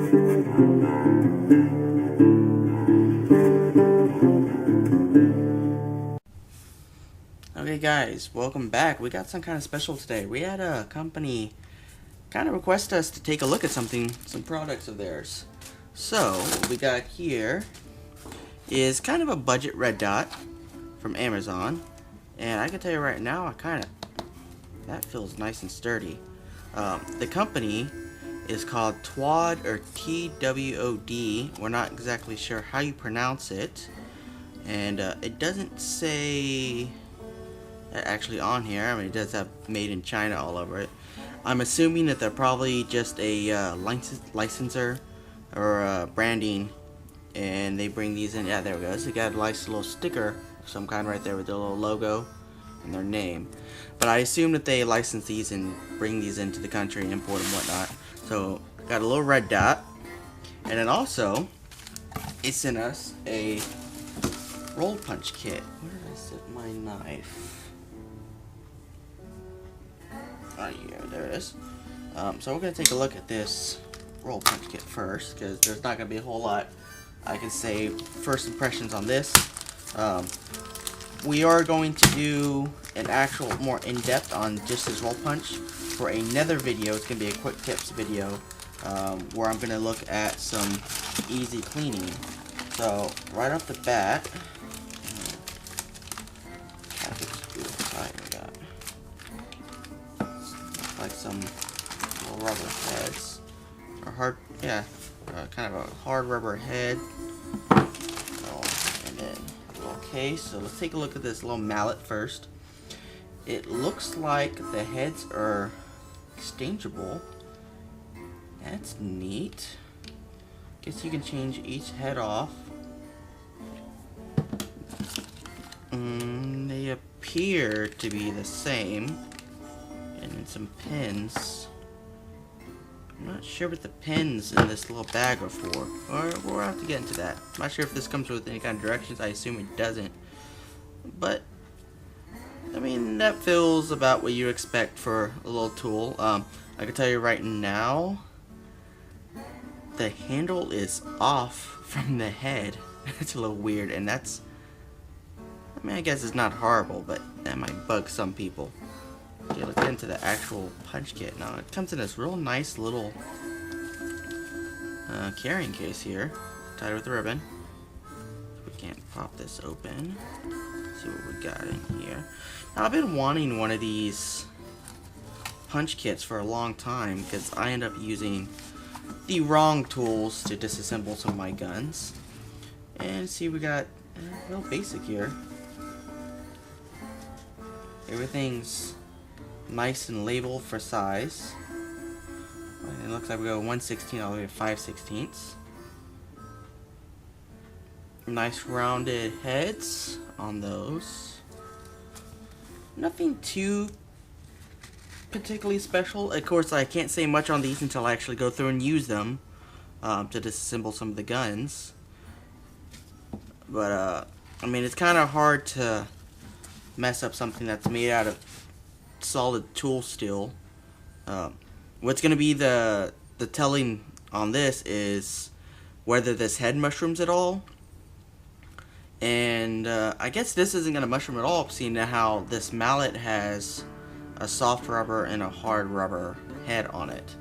Okay guys, welcome back. We got some kind of special today. We had a company kind of request us to take a look at some products of theirs. So, what we got here is kind of a budget red dot from Amazon. And I can tell you right now, that feels nice and sturdy. The company is called TWOD or TWOD. We're not exactly sure how you pronounce it. And it doesn't say actually on here. I mean, it does have made in China all over it. I'm assuming that they're probably just a licensor or branding, and they bring these in. Yeah, there we go. So you got a nice little sticker of some kind right there with their little logo and their name. But I assume that they license these and bring these into the country and import and whatnot. So got a little red dot, and then also it sent us a roll punch kit. Where did I set my knife? Oh yeah, there it is. So we're going to take a look at this roll punch kit first, because there's not going to be a whole lot I can say first impressions on this. We are going to do an actual more in-depth on just this roll punch for another video. It's going to be a quick tips video where I'm going to look at some easy cleaning. So right off the bat, like some little rubber heads, or hard, kind of a hard rubber head. And then a little case. So let's take a look at this little mallet first. It looks like the heads are exchangeable. That's neat. Guess you can change each head off. They appear to be the same. And then some pins. I'm not sure what the pins in this little bag are for. Or we'll have to get into that. I'm not sure if this comes with any kind of directions. I assume it doesn't. But I mean, that feels about what you expect for a little tool. I can tell you right now, the handle is off from the head. It's a little weird, and that's, I mean, I guess it's not horrible, but that might bug some people. Okay, let's get into the actual punch kit. Now, it comes in this real nice little carrying case here, tied with a ribbon. We can't pop this open. Let's see what we got in here. Now, I've been wanting one of these punch kits for a long time because I end up using the wrong tools to disassemble some of my guns. And see, we got real basic here. Everything's nice and labeled for size. And it looks like we go 1/16 all the way to 5/16. Nice rounded heads on those. Nothing too particularly special. Of course, I can't say much on these until I actually go through and use them to disassemble some of the guns. But I mean, it's kind of hard to mess up something that's made out of solid tool steel. What's going to be the telling on this is whether this head mushrooms at all. And I guess this isn't going to mushroom at all, seeing how this mallet has a soft rubber and a hard rubber head on it.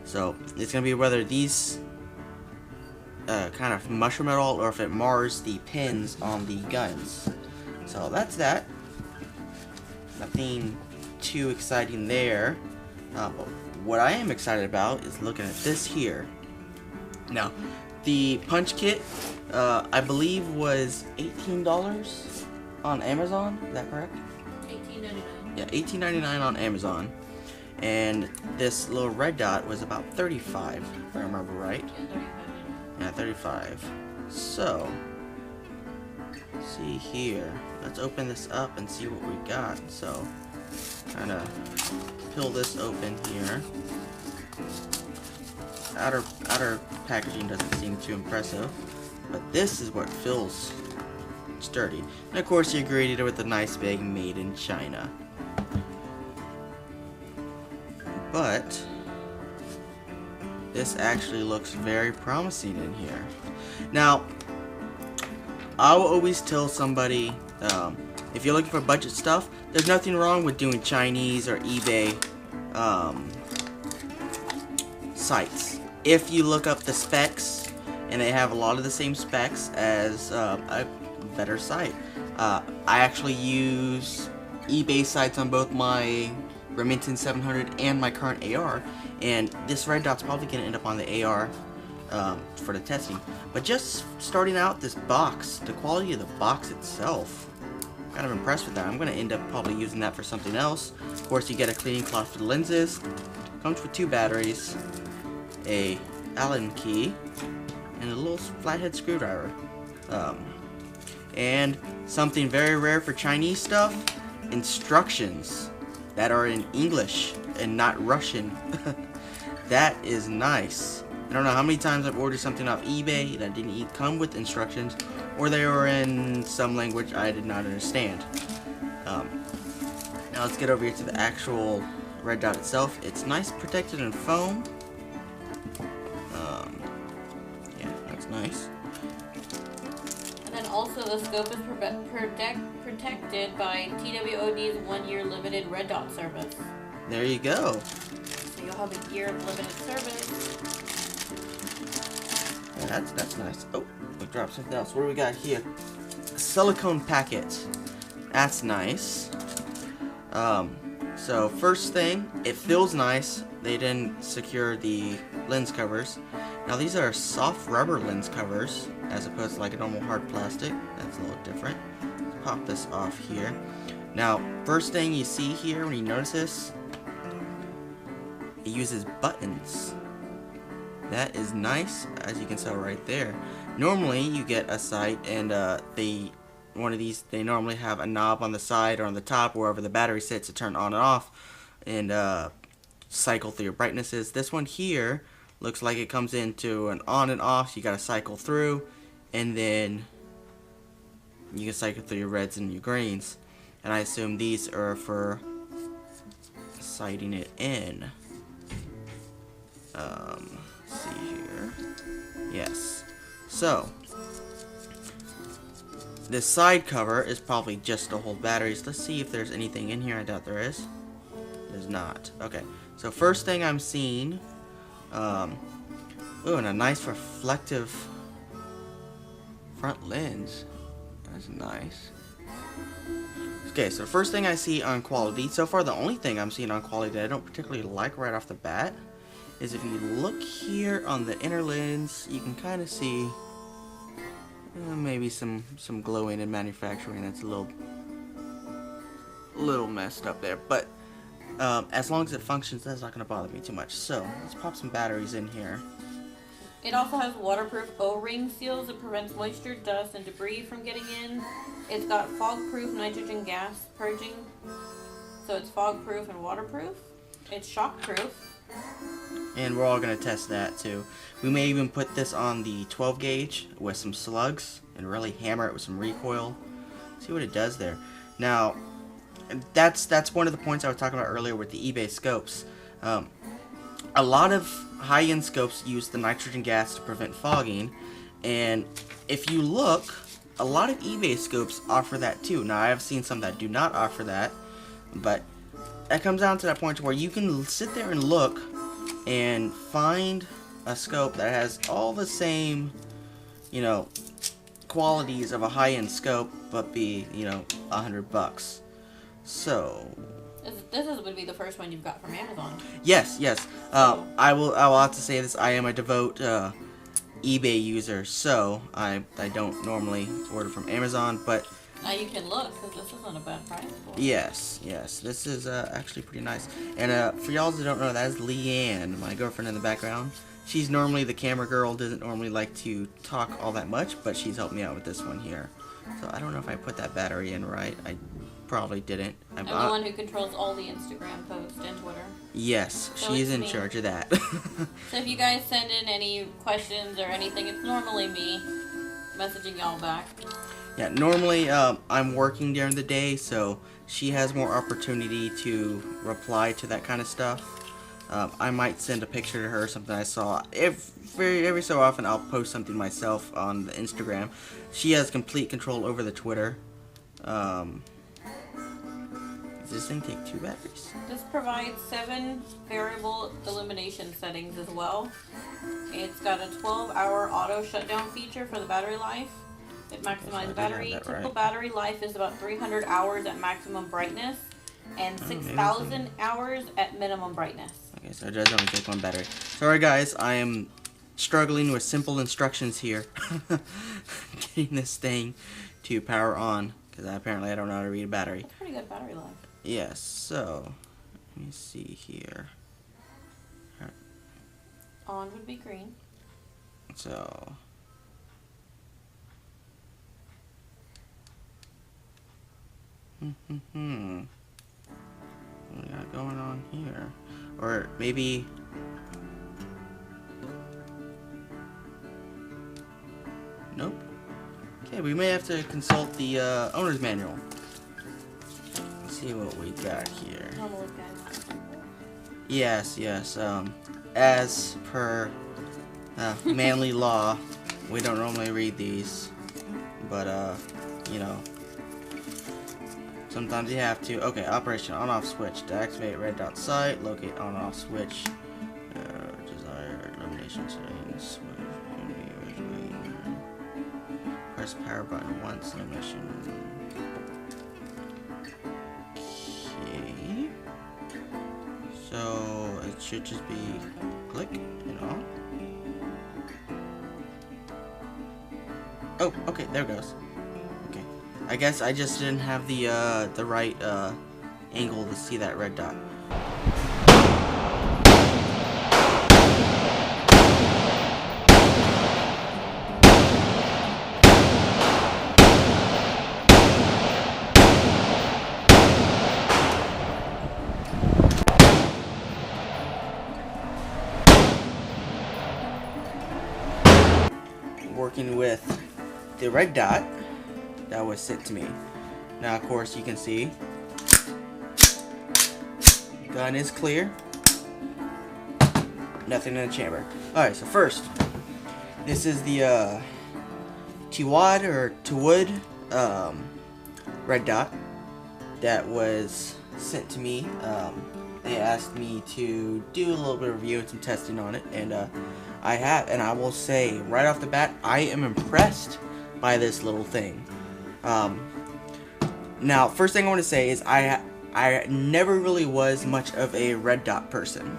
So it's going to be whether these kind of mushroom at all, or if it mars the pins on the guns. So that's that. Nothing too exciting there. But what I am excited about is looking at this here. Now, the punch kit, I believe, was $18 on Amazon. Is that correct? $18.99. Yeah, $18.99 on Amazon. And this little red dot was about $35, if I remember right. Yeah, $35. Yeah, $35. So, see here. Let's open this up and see what we got. So, kind of peel this open here. Outer packaging doesn't seem too impressive, but this is what feels sturdy. And of course, you're greeted with a nice big "Made in China." But this actually looks very promising in here. Now, I will always tell somebody, if you're looking for budget stuff, there's nothing wrong with doing Chinese or eBay sites. If you look up the specs, and they have a lot of the same specs as a better site. I actually use eBay sites on both my Remington 700 and my current AR, and this red dot's probably going to end up on the AR for the testing. But just starting out, this box, the quality of the box itself, I'm kind of impressed with that. I'm going to end up probably using that for something else. Of course, you get a cleaning cloth for the lenses, comes with 2 batteries, a Allen key, and a little flathead screwdriver. And something very rare for Chinese stuff, instructions that are in English and not Russian. That is nice. I don't know how many times I've ordered something off eBay that didn't come with instructions, or they were in some language I did not understand. Now let's get over here to the actual red dot itself. It's nice, protected in foam. Yeah, that's nice. And then also the scope is protected by TWOD's 1-year limited red dot service. There you go. So you'll have a year of limited service. Yeah, that's nice. Oh, we dropped something else. What do we got here? A silicone packet. That's nice. So first thing, it feels nice. They didn't secure the lens covers. Now these are soft rubber lens covers as opposed to like a normal hard plastic. That's a little different. Let's pop this off here. Now, first thing you see here when you notice this, it uses buttons. That is nice, as you can tell right there. Normally you get a sight and one of these, they normally have a knob on the side or on the top wherever the battery sits to turn on and off and cycle through your brightnesses. This one here looks like it comes into an on and off, so you gotta cycle through, and then you can cycle through your reds and your greens. And I assume these are for sighting it in. Let's see here. Yes. So this side cover is probably just to hold batteries. Let's see if there's anything in here. I doubt there is. There's not. Okay. So first thing I'm seeing, ooh, and a nice reflective front lens. That's nice. Okay, so first thing I see on quality, so far the only thing I'm seeing on quality that I don't particularly like right off the bat is if you look here on the inner lens, you can kind of see maybe some glowing in manufacturing. That's a little messed up there, but as long as it functions, that's not going to bother me too much. So let's pop some batteries in here. It also has waterproof O-ring seals that prevents moisture, dust, and debris from getting in. It's got fog-proof nitrogen gas purging, so it's fog-proof and waterproof. It's shock-proof. And we're all going to test that too. We may even put this on the 12 gauge with some slugs and really hammer it with some recoil. See what it does there. Now, that's one of the points I was talking about earlier with the eBay scopes. A lot of high-end scopes use the nitrogen gas to prevent fogging, and if you look, a lot of eBay scopes offer that too. Now, I have seen some that do not offer that, but that comes down to that point where you can sit there and look and find a scope that has all the same, qualities of a high-end scope, but be, $100. So this would be the first one you've got from Amazon. Yes. I will have to say this. I am a devout eBay user, so I don't normally order from Amazon, but now you can look, because this isn't a bad price for it. Yes, this is actually pretty nice. And for y'all that don't know, that is Leanne, my girlfriend in the background. She's normally the camera girl, doesn't normally like to talk all that much, but she's helped me out with this one here. So I don't know if I put that battery in right. I probably didn't. I'm the one who controls all the Instagram posts and Twitter. Yes, so she's in charge of that. So if you guys send in any questions or anything, it's normally me messaging y'all back. Yeah, normally I'm working during the day, so she has more opportunity to reply to that kind of stuff. I might send a picture to her or something I saw. Every so often I'll post something myself on the Instagram. She has complete control over the Twitter. Does this thing take 2 batteries? This provides 7 variable illumination settings as well. It's got a 12-hour auto shutdown feature for the battery life. It maximizes battery. Typical battery life is about 300 hours at maximum brightness and 6,000 hours at minimum brightness. Okay, so it does only take 1 battery. Sorry guys, I am struggling with simple instructions here. Getting this thing to power on, because apparently I don't know how to read a battery. That's pretty good battery life. Yes, so let me see here. On would be green. So what we got going on here? Or maybe nope. Okay, we may have to consult the owner's manual. Let's see what we got here. Yes, as per manly law, we don't normally read these, but you know, sometimes you have to. Okay, operation on-off switch to activate red dot sight. Locate on-off switch. Desired illumination settings. Press power button once. Illumination. Okay. So it should just be click and on. Oh, okay, there it goes. Okay, I guess I just didn't have the right angle to see that red dot. Working with the red dot that was sent to me. Now, of course, you can see gun is clear. Nothing in the chamber. Alright, so first, this is the T-Wad or T-Wood red dot that was sent to me. They asked me to do a little bit of review and some testing on it, and I have, and I will say right off the bat, I am impressed by this little thing. Now, first thing I want to say is I never really was much of a red dot person,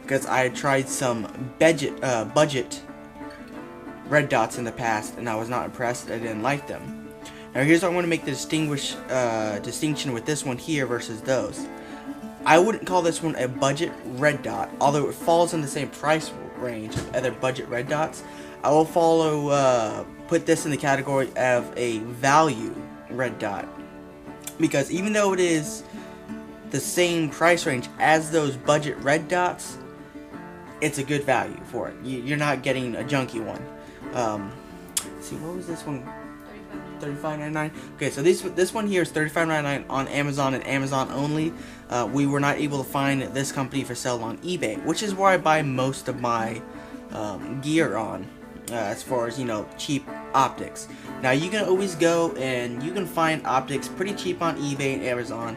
because I had tried some budget red dots in the past, and I was not impressed. I didn't like them. Now, here's what I want to make the distinction with this one here versus those. I wouldn't call this one a budget red dot, although it falls in the same price range of other budget red dots. I will put this in the category of a value red dot, because even though it is the same price range as those budget red dots, it's a good value for it. You're not getting a junky one. Let's see, what was this one? $35.99. Okay, so this one here is $35.99 on Amazon and Amazon only. We were not able to find this company for sale on eBay, which is where I buy most of my gear on, as far as, you know, cheap optics. Now, you can always go and you can find optics pretty cheap on eBay and Amazon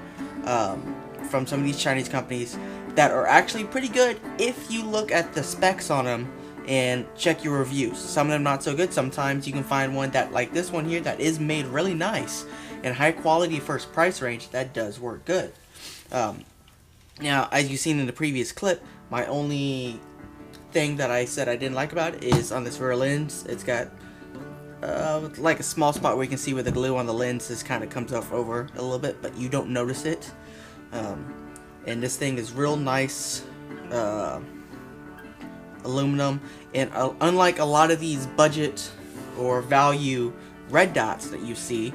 from some of these Chinese companies that are actually pretty good if you look at the specs on them and check your reviews. Some of them not so good. Sometimes you can find one that, like this one here, that is made really nice and high quality first price range, that does work good. Now, as you've seen in the previous clip, my only thing that I said I didn't like about it is on this rear lens. It's got like a small spot where you can see where the glue on the lens just kind of comes off over a little bit, but you don't notice it. And this thing is real nice aluminum, and unlike a lot of these budget or value red dots that you see,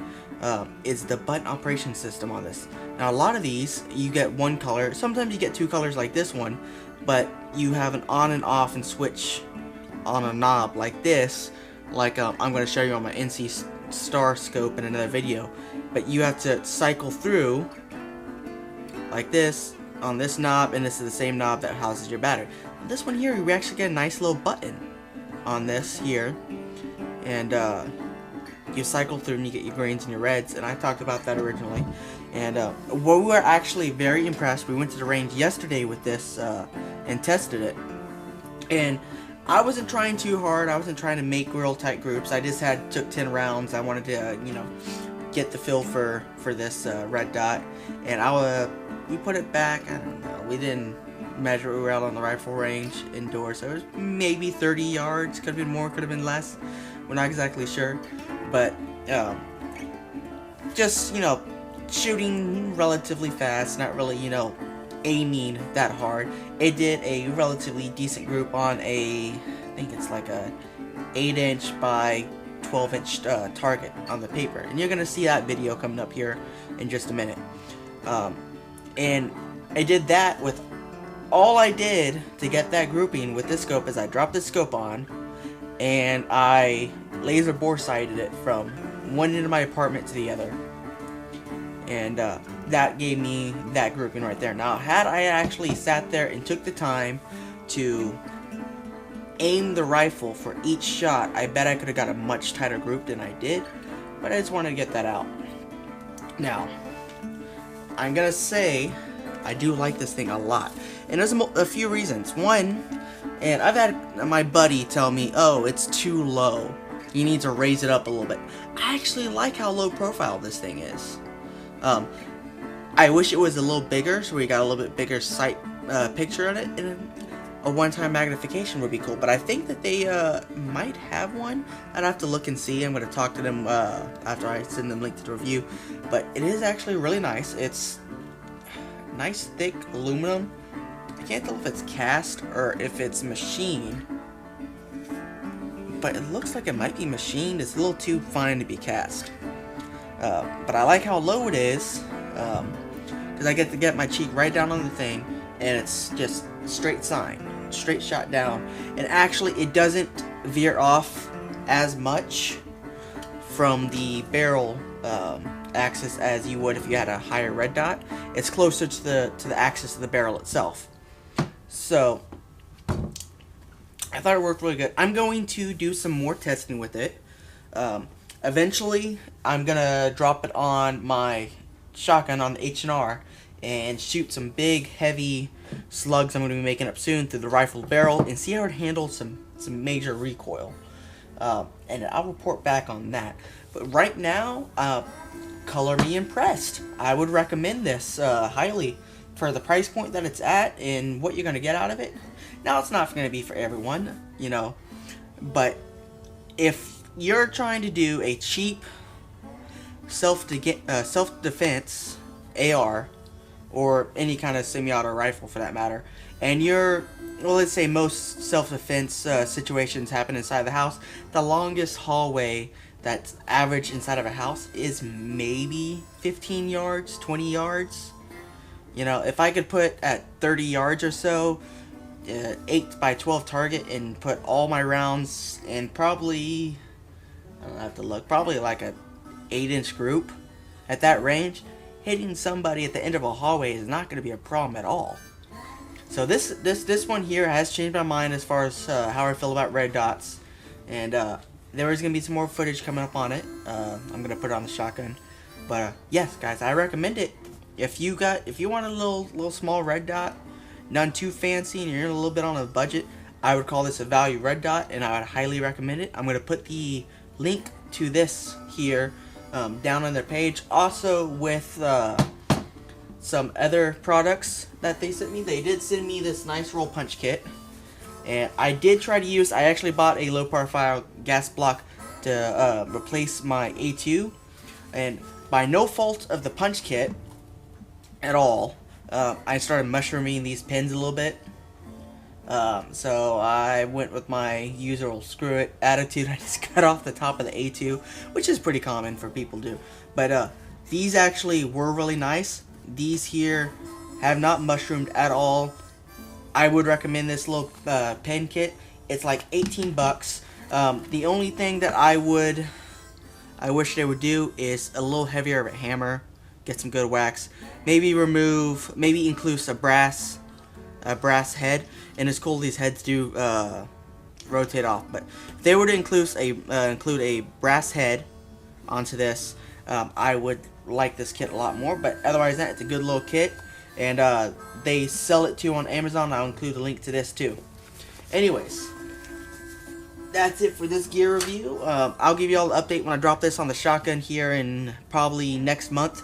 is the button operation system on this. Now, a lot of these you get one color, sometimes you get two colors like this one, but you have an on and off and switch on a knob like this, like I'm going to show you on my NC Star scope in another video. But you have to cycle through like this on this knob, and this is the same knob that houses your battery. On this one here, we actually get a nice little button on this here, and you cycle through and you get your greens and your reds, and I talked about that originally. And we were actually very impressed. We went to the range yesterday with this and tested it, and I wasn't trying too hard. I wasn't trying to make real tight groups. I just took 10 rounds. I wanted to, you know, get the feel for this red dot, and we put it back. I don't know. We didn't measure. We were out on the rifle range indoors, so it was maybe 30 yards. Could have been more. Could have been less. We're not exactly sure, but just, you know, shooting relatively fast. Not really, you know, aiming that hard. It did a relatively decent group on I think it's like a 8-inch by 12-inch target on the paper, and you're gonna see that video coming up here in just a minute. And I did that with all I did to get that grouping with this scope is I dropped the scope on and I laser bore sighted it from one end of my apartment to the other, and that gave me that grouping right there. Now, had I actually sat there and took the time to aim the rifle for each shot, I bet I could have got a much tighter group than I did, but I just wanted to get that out. Now, I'm gonna say I do like this thing a lot, and there's a few reasons. One, and I've had my buddy tell me, oh, it's too low, you need to raise it up a little bit. I actually like how low profile this thing is. I wish it was a little bigger, so we got a little bit bigger sight picture on it, and a one-time magnification would be cool. But I think that they might have one. I'd have to look and see. I'm going to talk to them after I send them link to the review. But it is actually really nice. It's nice thick aluminum. I can't tell if it's cast or if it's machined, but it looks like it might be machined. It's a little too fine to be cast. But I like how low it is, because I get to get my cheek right down on the thing, and it's just straight shot down. And actually, it doesn't veer off as much from the barrel axis as you would if you had a higher red dot. It's closer to the axis of the barrel itself. So I thought it worked really good. I'm going to do some more testing with it. Eventually, I'm gonna drop it on my shotgun on the H&R and shoot some big, heavy slugs I'm gonna be making up soon through the rifle barrel and see how it handles some major recoil. And I'll report back on that. But right now, color me impressed. I would recommend this highly for the price point that it's at and what you're gonna get out of it. Now, it's not gonna be for everyone, you know, but if you're trying to do a cheap self-defense AR or any kind of semi-auto rifle for that matter, and well, let's say most self-defense situations happen inside the house, the longest hallway that's average inside of a house is maybe 15 yards, 20 yards. You know, if I could put at 30 yards or so, 8 by 12 target and put all my rounds in probably, I don't have to look, probably like a 8-inch group at that range, hitting somebody at the end of a hallway is not going to be a problem at all. So this one here has changed my mind as far as how I feel about red dots, and there is going to be some more footage coming up on it. I'm going to put it on the shotgun, but yes, guys, I recommend it. If you want a little small red dot, none too fancy, and you're a little bit on a budget, I would call this a value red dot, and I would highly recommend it. I'm going to put the link to this here down on their page, also with some other products that they sent me. They did send me this nice roll punch kit, and I did try to use, I actually bought a low profile gas block to replace my A2, and by no fault of the punch kit at all, I started mushrooming these pins a little bit. So I went with my usual screw it attitude. I just cut off the top of the A2, which is pretty common for people to do. But these actually were really nice. These here have not mushroomed at all. I would recommend this little pen kit. It's like 18 bucks. The only thing that I wish they would do is a little heavier of a hammer. get some good wax. Maybe include a brass head. And it's cool these heads do rotate off. But if they were to include a brass head onto this, I would like this kit a lot more. But otherwise, it's a good little kit, and they sell it too on Amazon. I'll include a link to this too. Anyways, that's it for this gear review. I'll give you all an update when I drop this on the shotgun here in probably next month,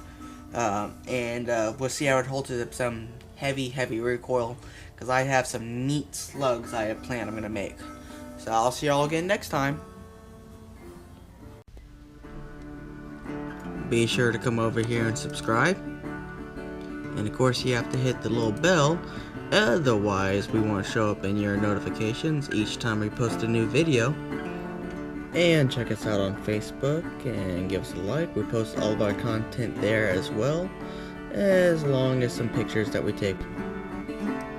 and we'll see how it holds up some heavy recoil, because I have some neat slugs I have planned I'm gonna make. So I'll see y'all again next time. Be sure to come over here and subscribe, and of course you have to hit the little bell, otherwise we won't show up in your notifications each time we post a new video. And check us out on Facebook and give us a like. We post all of our content there as well, as long as some pictures that we take.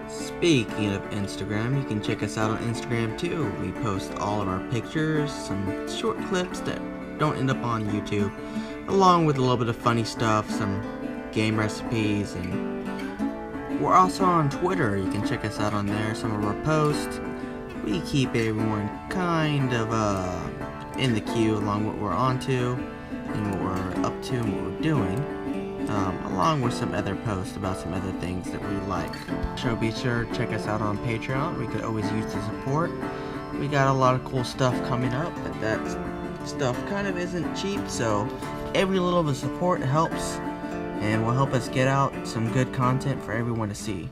Speaking of Instagram, you can check us out on Instagram too. We post all of our pictures, some short clips that don't end up on YouTube, along with a little bit of funny stuff, some game recipes, and we're also on Twitter. You can check us out on there, some of our posts. We keep everyone kind of in the queue along what we're onto and what we're up to and what we're doing, along with some other posts about some other things that we like. So be sure to check us out on Patreon. We could always use the support. We got a lot of cool stuff coming up, but that stuff kind of isn't cheap, so every little bit of support helps and will help us get out some good content for everyone to see.